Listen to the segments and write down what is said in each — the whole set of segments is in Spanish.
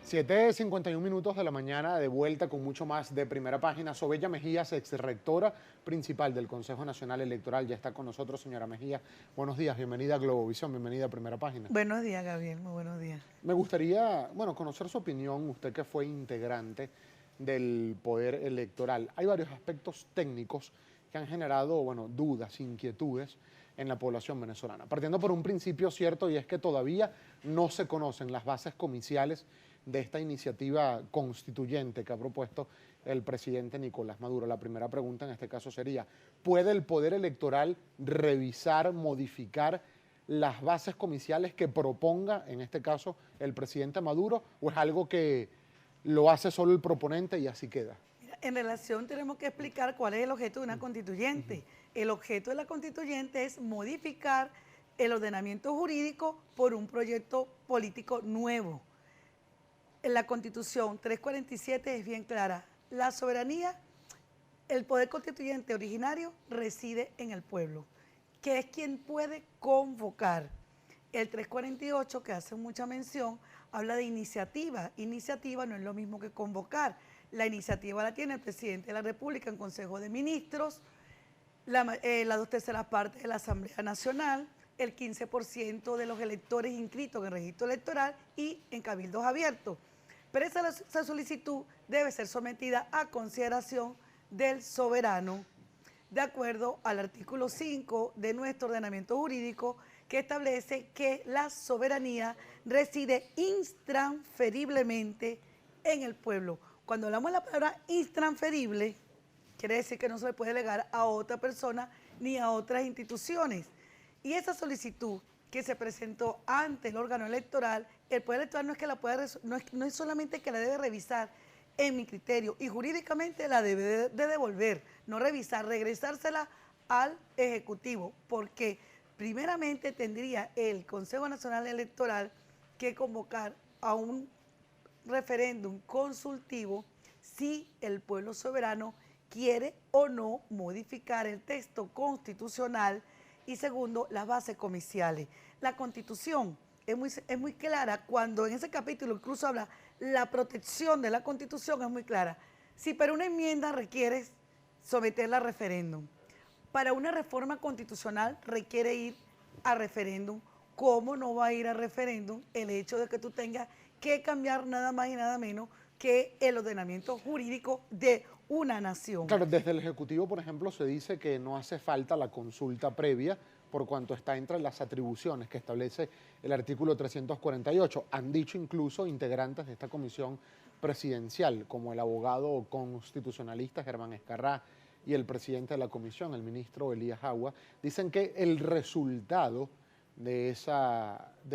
7:51 de la mañana, de vuelta con mucho más de Primera Página. Sobella Mejías, exrectora principal del Consejo Nacional Electoral, ya está con nosotros. Señora Mejía, buenos días, bienvenida a Globovisión, bienvenida a Primera Página. Buenos días, Gabriel, muy buenos días. Me gustaría, conocer su opinión, usted que fue integrante del Poder Electoral. Hay varios aspectos técnicos que han generado, dudas, inquietudes en la población venezolana. Partiendo por un principio cierto, y es que todavía no se conocen las bases comiciales de esta iniciativa constituyente que ha propuesto el presidente Nicolás Maduro. La primera pregunta en este caso sería, ¿puede el Poder Electoral revisar, modificar las bases comiciales que proponga, en este caso, el presidente Maduro, o es algo que lo hace solo el proponente y así queda? En relación, tenemos que explicar cuál es el objeto de una constituyente. El objeto de la constituyente es modificar el ordenamiento jurídico por un proyecto político nuevo. En la Constitución 347 es bien clara. La soberanía, el poder constituyente originario reside en el pueblo, que es quien puede convocar. El 348, que hace mucha mención, habla de iniciativa. Iniciativa no es lo mismo que convocar. La iniciativa la tiene el presidente de la República en Consejo de Ministros, las 2/3 partes de la Asamblea Nacional, el 15% de los electores inscritos en el registro electoral y en cabildos abiertos. Pero esa solicitud debe ser sometida a consideración del soberano, de acuerdo al artículo 5 de nuestro ordenamiento jurídico, que establece que la soberanía reside intransferiblemente en el pueblo. Cuando hablamos de la palabra intransferible, quiere decir que no se le puede delegar a otra persona ni a otras instituciones. Y esa solicitud que se presentó ante el órgano electoral, el Poder Electoral no es que la pueda, no es solamente que la debe revisar, en mi criterio, y jurídicamente la debe de devolver, no revisar, regresársela al Ejecutivo, porque primeramente tendría el Consejo Nacional Electoral que convocar a un referéndum consultivo si el pueblo soberano quiere o no modificar el texto constitucional. Y segundo, las bases comiciales. La Constitución es muy clara cuando en ese capítulo incluso habla la protección de la Constitución, es muy clara. Si para una enmienda requieres someterla a referéndum, para una reforma constitucional requiere ir a referéndum, ¿cómo no va a ir a referéndum el hecho de que tú tengas que cambiar nada más y nada menos que el ordenamiento jurídico de una nación? Claro, desde el Ejecutivo, por ejemplo, se dice que no hace falta la consulta previa por cuanto está entre las atribuciones que establece el artículo 348. Han dicho incluso integrantes de esta comisión presidencial, como el abogado constitucionalista Germán Escarrá y el presidente de la comisión, el ministro Elías Agua, dicen que el resultado de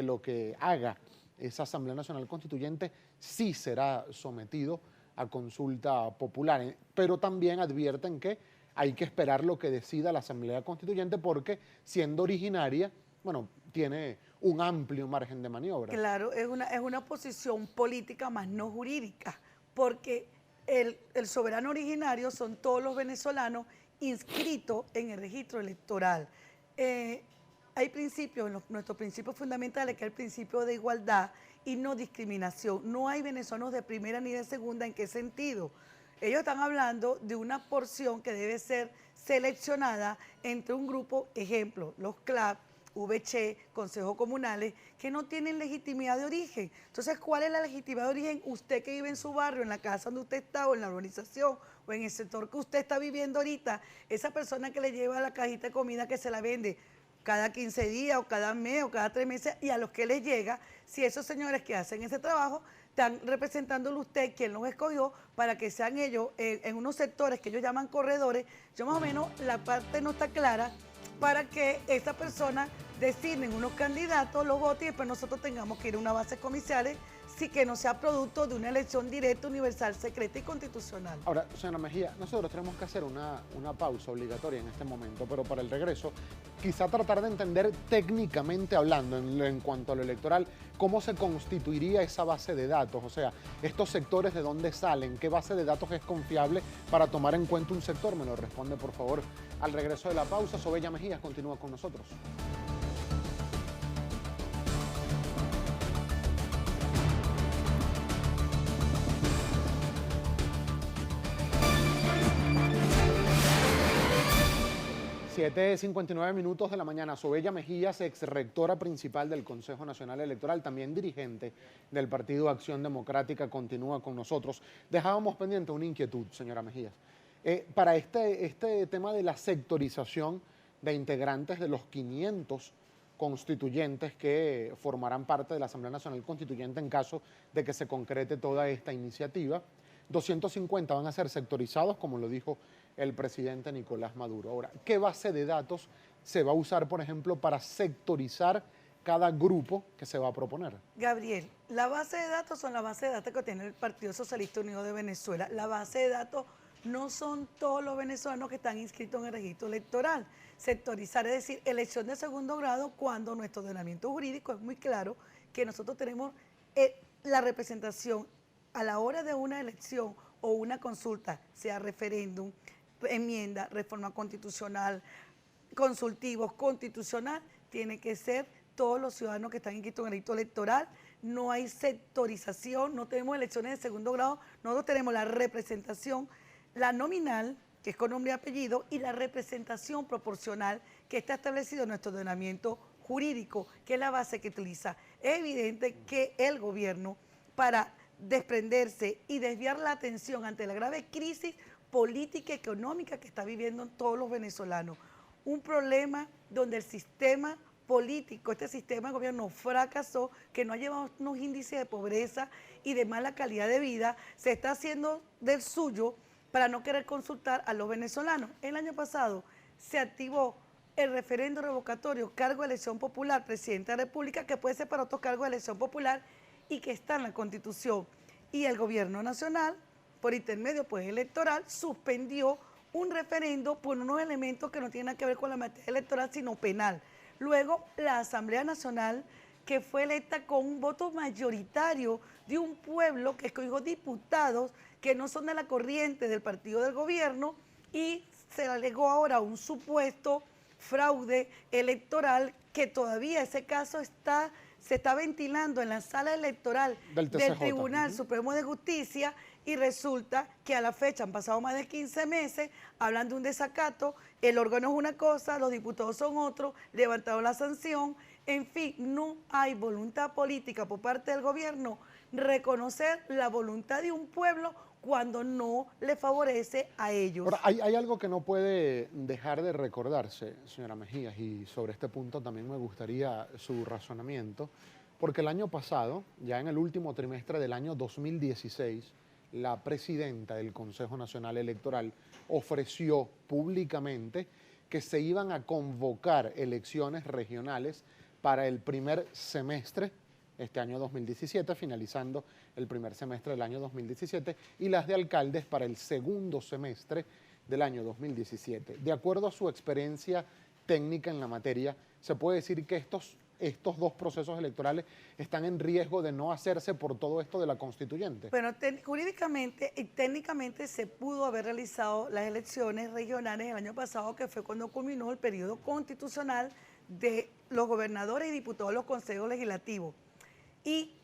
lo que haga esa Asamblea Nacional Constituyente sí será sometido a consulta popular, pero también advierten que hay que esperar lo que decida la Asamblea Constituyente porque, siendo originaria, tiene un amplio margen de maniobra. Claro, es una posición política más no jurídica, porque el soberano originario son todos los venezolanos inscritos en el registro electoral. Hay principios, nuestros principios fundamentales, que es el principio de igualdad y no discriminación. No hay venezolanos de primera ni de segunda. ¿En qué sentido? Ellos están hablando de una porción que debe ser seleccionada entre un grupo, ejemplo, los CLAP, VC, consejos comunales, que no tienen legitimidad de origen. Entonces, ¿cuál es la legitimidad de origen? Usted que vive en su barrio, en la casa donde usted está, o en la urbanización, o en el sector que usted está viviendo ahorita, esa persona que le lleva la cajita de comida que se la vende cada 15 días, o cada mes, o cada 3 meses, y a los que les llega, si esos señores que hacen ese trabajo están representándolo usted, quien los escogió, para que sean ellos en unos sectores que ellos llaman corredores. Yo más o menos, la parte no está clara para que esa persona designen unos candidatos, los votos, y después nosotros tengamos que ir a una base comiciales, sí, que no sea producto de una elección directa, universal, secreta y constitucional. Ahora, señora Mejía, nosotros tenemos que hacer una pausa obligatoria en este momento, pero para el regreso, quizá tratar de entender técnicamente hablando, en cuanto a lo electoral, cómo se constituiría esa base de datos, o sea, estos sectores de dónde salen, qué base de datos es confiable para tomar en cuenta un sector. Me lo responde, por favor, al regreso de la pausa. Sobella Mejías continúa con nosotros. 7:59 de la mañana. Sobella Mejías, ex rectora principal del Consejo Nacional Electoral, también dirigente del Partido Acción Democrática, continúa con nosotros. Dejábamos pendiente una inquietud, señora Mejías. Para este tema de la sectorización de integrantes de los 500 constituyentes que formarán parte de la Asamblea Nacional Constituyente en caso de que se concrete toda esta iniciativa, 250 van a ser sectorizados, como lo dijo el presidente Nicolás Maduro. Ahora, ¿qué base de datos se va a usar, por ejemplo, para sectorizar cada grupo que se va a proponer? Gabriel, la base de datos son la base de datos que tiene el Partido Socialista Unido de Venezuela. La base de datos no son todos los venezolanos que están inscritos en el registro electoral. Sectorizar, es decir, elección de segundo grado, cuando nuestro ordenamiento jurídico es muy claro que nosotros tenemos la representación a la hora de una elección o una consulta, sea referéndum, enmienda, reforma constitucional, consultivos, constitucional, tiene que ser todos los ciudadanos que están inscritos en el registro electoral. No hay sectorización, no tenemos elecciones de segundo grado, nosotros tenemos la representación, la nominal, que es con nombre y apellido, y la representación proporcional que está establecido en nuestro ordenamiento jurídico, que es la base que utiliza. Es evidente que el gobierno, para desprenderse y desviar la atención ante la grave crisis política y económica que está viviendo todos los venezolanos, un problema donde el sistema político, este sistema de gobierno fracasó, que no ha llevado unos índices de pobreza y de mala calidad de vida, se está haciendo del suyo para no querer consultar a los venezolanos. El año pasado se activó el referendo revocatorio, cargo de elección popular, presidente de la República, que puede ser para otro cargo de elección popular y que está en la Constitución. Y el gobierno nacional, por intermedio pues electoral, suspendió un referendo por unos elementos que no tienen nada que ver con la materia electoral, sino penal. Luego, la Asamblea Nacional, que fue electa con un voto mayoritario de un pueblo que escogió diputados que no son de la corriente del partido del gobierno, y se alegó ahora un supuesto fraude electoral, que todavía ese caso se está ventilando en la sala electoral del Tribunal Supremo de Justicia, y resulta que a la fecha han pasado más de 15 meses, hablan de un desacato, el órgano es una cosa, los diputados son otros, levantaron la sanción, en fin, no hay voluntad política por parte del gobierno reconocer la voluntad de un pueblo cuando no le favorece a ellos. Ahora, hay algo que no puede dejar de recordarse, señora Mejías, y sobre este punto también me gustaría su razonamiento, porque el año pasado, ya en el último trimestre del año 2016, la presidenta del Consejo Nacional Electoral ofreció públicamente que se iban a convocar elecciones regionales para el primer semestre, este año 2017, finalizando el primer semestre del año 2017, y las de alcaldes para el segundo semestre del año 2017. De acuerdo a su experiencia técnica en la materia, se puede decir que estos dos procesos electorales están en riesgo de no hacerse por todo esto de la constituyente. Bueno, jurídicamente y técnicamente se pudo haber realizado las elecciones regionales el año pasado, que fue cuando culminó el periodo constitucional de los gobernadores y diputados de los consejos legislativos. Y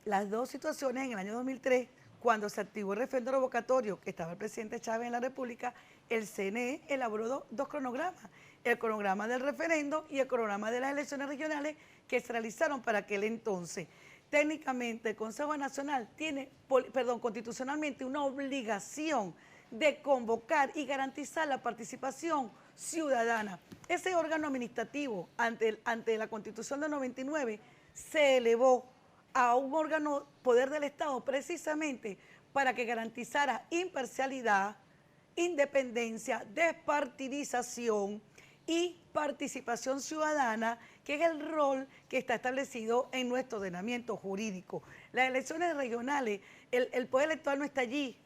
las dos situaciones en el año 2003, cuando se activó el referendo revocatorio, que estaba el presidente Chávez en la República, el CNE elaboró dos cronogramas, el cronograma del referendo y el cronograma de las elecciones regionales que se realizaron para aquel entonces. Técnicamente, el Consejo Nacional tiene, constitucionalmente, una obligación de convocar y garantizar la participación ciudadana. Ese órgano administrativo, ante la Constitución del 99, se elevó a un órgano poder del Estado precisamente para que garantizara imparcialidad, independencia, despartidización y participación ciudadana, que es el rol que está establecido en nuestro ordenamiento jurídico. Las elecciones regionales, el poder electoral no está allí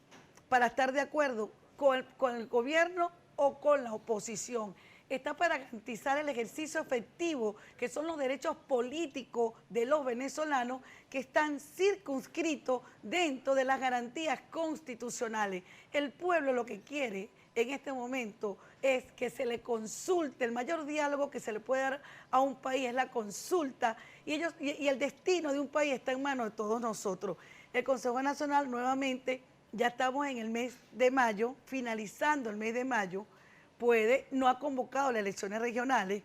para estar de acuerdo con el gobierno o con la oposición. Está para garantizar el ejercicio efectivo, que son los derechos políticos de los venezolanos, que están circunscritos dentro de las garantías constitucionales. El pueblo lo que quiere en este momento es que se le consulte. El mayor diálogo que se le puede dar a un país es la consulta, y el destino de un país está en manos de todos nosotros. El Consejo Nacional, nuevamente, ya estamos en el mes de mayo, finalizando el mes de mayo, no ha convocado las elecciones regionales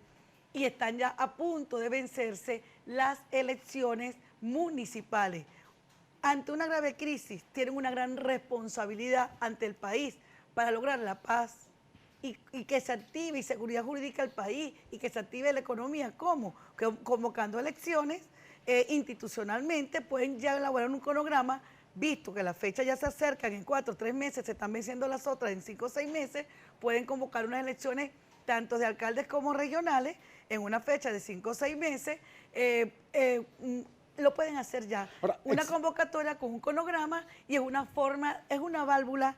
y están ya a punto de vencerse las elecciones municipales. Ante una grave crisis, tienen una gran responsabilidad ante el país para lograr la paz y que se active y seguridad jurídica del país y que se active la economía. ¿Cómo? Convocando elecciones institucionalmente, pueden ya elaborar un cronograma, visto que las fechas ya se acercan en 4 o 3 meses, se están venciendo las otras en 5 o 6 meses, pueden convocar unas elecciones tanto de alcaldes como regionales en una fecha de 5 o 6 meses, lo pueden hacer ya. Ahora, una convocatoria con un cronograma y es una forma, es una válvula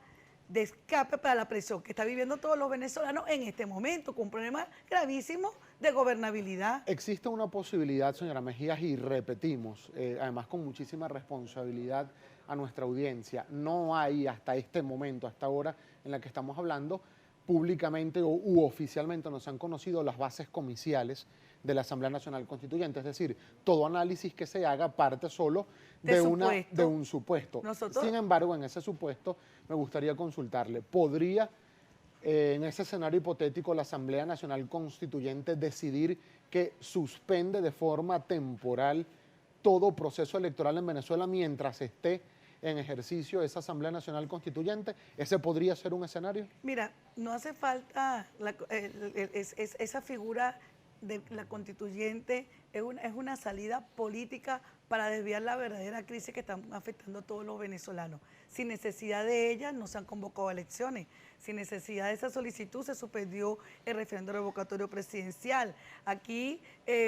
de escape para la presión que está viviendo todos los venezolanos en este momento, con un problema gravísimo de gobernabilidad. Existe una posibilidad, señora Mejías, y repetimos, además con muchísima responsabilidad a nuestra audiencia, no hay hasta este momento, hasta ahora en la que estamos hablando, públicamente u oficialmente nos han conocido las bases comiciales de la Asamblea Nacional Constituyente, es decir, todo análisis que se haga parte solo de un supuesto. Sin embargo, en ese supuesto me gustaría consultarle, ¿podría en ese escenario hipotético la Asamblea Nacional Constituyente decidir que suspende de forma temporal todo proceso electoral en Venezuela mientras esté en ejercicio esa Asamblea Nacional Constituyente? ¿Ese podría ser un escenario? Mira, no hace falta esa figura de la constituyente, es una salida política para desviar la verdadera crisis que están afectando a todos los venezolanos. Sin necesidad de ella no se han convocado elecciones, sin necesidad de esa solicitud se suspendió el referéndum revocatorio presidencial. Aquí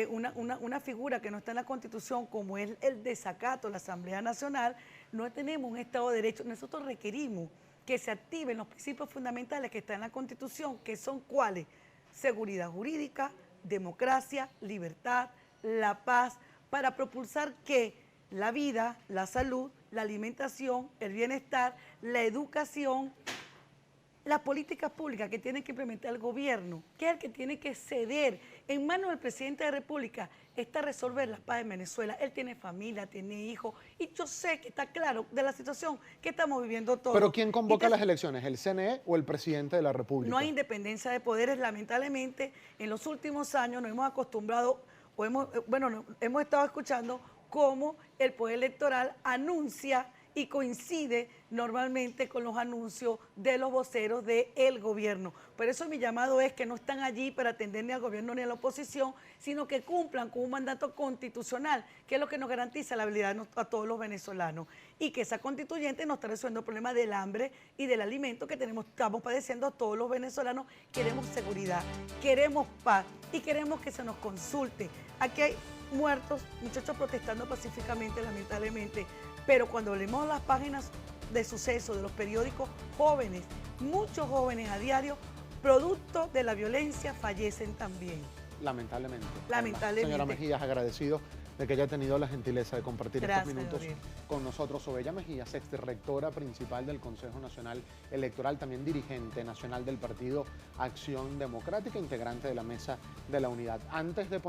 una figura que no está en la Constitución, como es el desacato de la Asamblea Nacional, no tenemos un Estado de Derecho. Nosotros requerimos que se activen los principios fundamentales que están en la Constitución, que son ¿cuáles? Seguridad jurídica, democracia, libertad, la paz, para propulsar que la vida, la salud, la alimentación, el bienestar, la educación, las políticas públicas que tiene que implementar el gobierno, que es el que tiene que ceder en manos del presidente de la República, está resolver la paz en Venezuela. Él tiene familia, tiene hijos, y yo sé que está claro de la situación que estamos viviendo todos. ¿Pero quién convoca las elecciones, el CNE o el presidente de la República? No hay independencia de poderes, lamentablemente. En los últimos años nos hemos acostumbrado, hemos estado escuchando cómo el Poder Electoral anuncia y coincide normalmente con los anuncios de los voceros del gobierno. Por eso mi llamado es que no están allí para atender ni al gobierno ni a la oposición, sino que cumplan con un mandato constitucional, que es lo que nos garantiza la habilidad a todos los venezolanos, y que esa constituyente nos está resolviendo el problema del hambre y del alimento que estamos padeciendo todos los venezolanos. Queremos seguridad, queremos paz y queremos que se nos consulte. Aquí hay muertos, muchachos protestando pacíficamente, lamentablemente, pero cuando leemos las páginas de sucesos de los periódicos, jóvenes, muchos jóvenes a diario, producto de la violencia, fallecen también. Lamentablemente. Lamentablemente. Señora Mejías, agradecido de que haya tenido la gentileza de compartir estos minutos Gabriel. con nosotros. Obella Mejías, exrectora principal del Consejo Nacional Electoral, también dirigente nacional del Partido Acción Democrática, integrante de la Mesa de la Unidad. Antes de